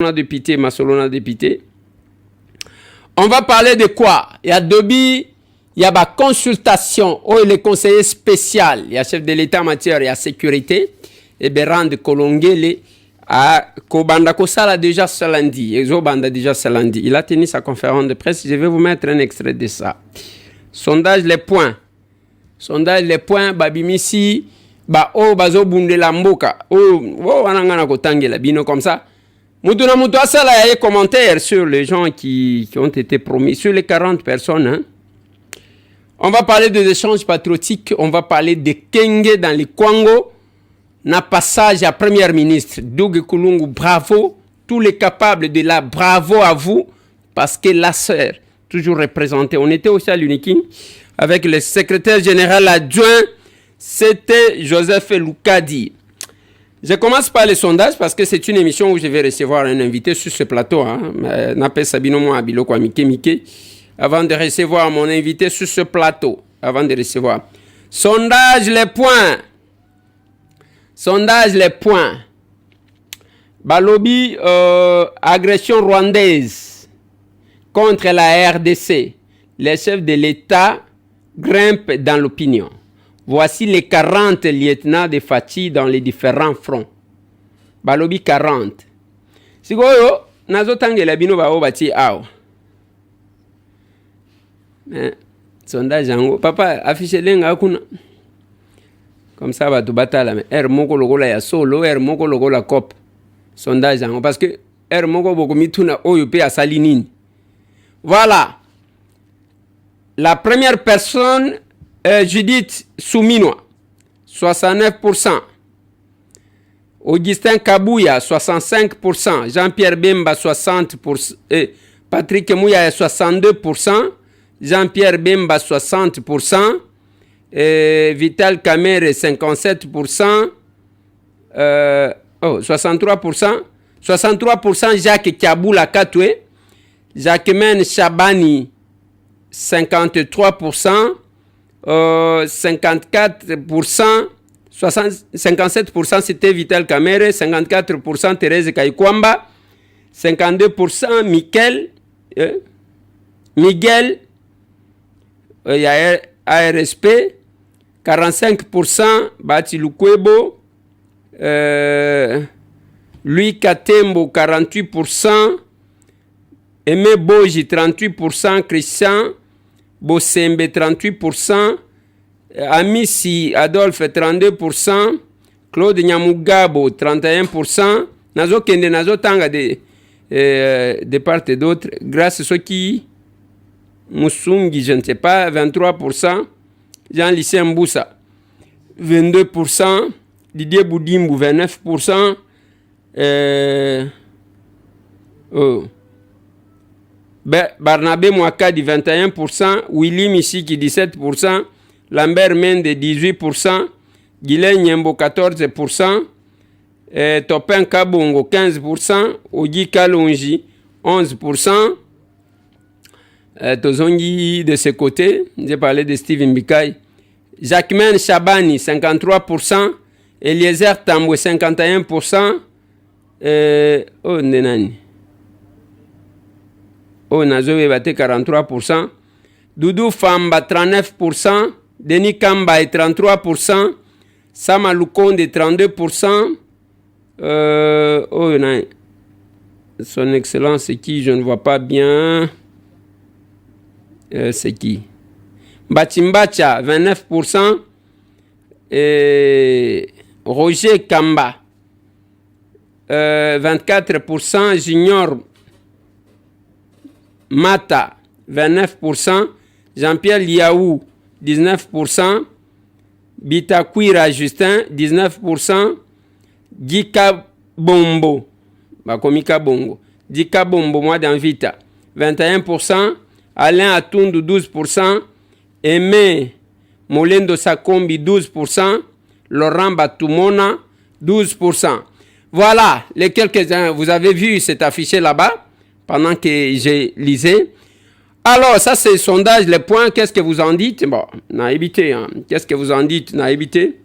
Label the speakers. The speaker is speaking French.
Speaker 1: député, Masolona député. On va parler de quoi? Il y a Dobi, il y a ma consultation, où il est conseiller spécial, il y a chef de l'État en matière et à sécurité, et Berand Kolongele, à Kobanda Kosala déjà ce lundi, Exobanda déjà ce lundi. Il a tenu sa conférence de presse, je vais vous mettre un extrait de ça. Sondage les points. Sondage les points, Babimisi, Bazo Bundela Mboka, Anangana Kotangela, Bino comme ça. Moutouna Moutoua Sala a des commentaires sur les gens qui ont été promis, sur les 40 personnes. Hein. On va parler des échanges patriotiques, on va parler de Kenge dans les Kwango, na passage à Premier ministre, Doug Kulungu, bravo, tous les capables de là, bravo à vous, parce que la sœur, toujours représentée, on était aussi à l'Unikin, avec le secrétaire général adjoint, c'était Joseph Loukadi. Je commence par les sondages parce que c'est une émission où je vais recevoir un invité sur ce plateau. Napé Sabino Moa Biloko Mike Mike. Avant de recevoir mon invité sur ce plateau. Avant de recevoir. Sondage les points. Sondage les points. Balobi, agression rwandaise contre la RDC. Les chefs de l'État grimpent dans l'opinion. Voici les 40 lieutenants de Fati dans les différents fronts. Balobi 40. Sigoyo, nazo tangela bino ba obati aw. Sondage yango. Papa, affiche lenga kuna. Comme ça, va tout batala. Moko logo la ya solo, moko logo la cop. Sondage yango. Parce que moko boko mituna oyo pe a salinini. Voilà. La première personne, Judith Souminois, 69%. Augustin Kabouya, 65%. Jean-Pierre Bemba, 60%. Patrick Mouya, 62%. Jean-Pierre Bemba, 60%. Vital Kamere, 57%. 63%. 63% Jacques Kaboula Katoué. Jacquemaine Chabani, 53%. 54%, 57% c'était Vital Kamere, 54% Thérèse Kaikwamba, 52% Miguel, il y a ARSP, 45% Bati Lukwebo, Louis Katembo, 48%, Aimé Boji, 38%, Christian Bossembe 38%, Amissi Adolphe 32%, Claude Nyamugabo 31%, Nazo Kende Nazo Tanga de part et d'autre, grâce à ceux qui Moussungi, je ne sais pas, 23%, Jean-Lycée Mboussa 22%, Didier Boudimbu 29%, Barnabé Mouakadi 21%, Willy Missiki 17%, Lambert Mende 18%, Guylaine Nyembo 14%, Topin Kabongo 15%, Ogi Kalonji 11%, Tozongi de ce côté, j'ai parlé de Steven Bikaï, Jacquemaine Chabani 53%, Eliezer Tambwe 51%, Nenani. Nazoé Bate 43%, Doudou Famba 39%, Denis Kamba 33%, Sama Lukonde 32%, son excellence c'est qui? Je ne vois pas bien. C'est qui? Batimbacha 29%, et Roger Kamba 24%, Junior Mata, 29%. Jean-Pierre Liaou, 19%. Bitakwira Justin, 19%. Dika Bombo, Bakomika Bongo. Dika Bombo, moi dans Vita, 21%. Alain Atundu, 12%. Aimé Molendo Sakombi, 12%. Laurent Batumona, 12%. Voilà les quelques-uns. Vous avez vu cet affiché là-bas pendant que j'ai lisé. Alors, ça c'est le sondage, les points, qu'est-ce que vous en dites? Bon, on a évité, hein. Qu'est-ce que vous en dites? On a évité.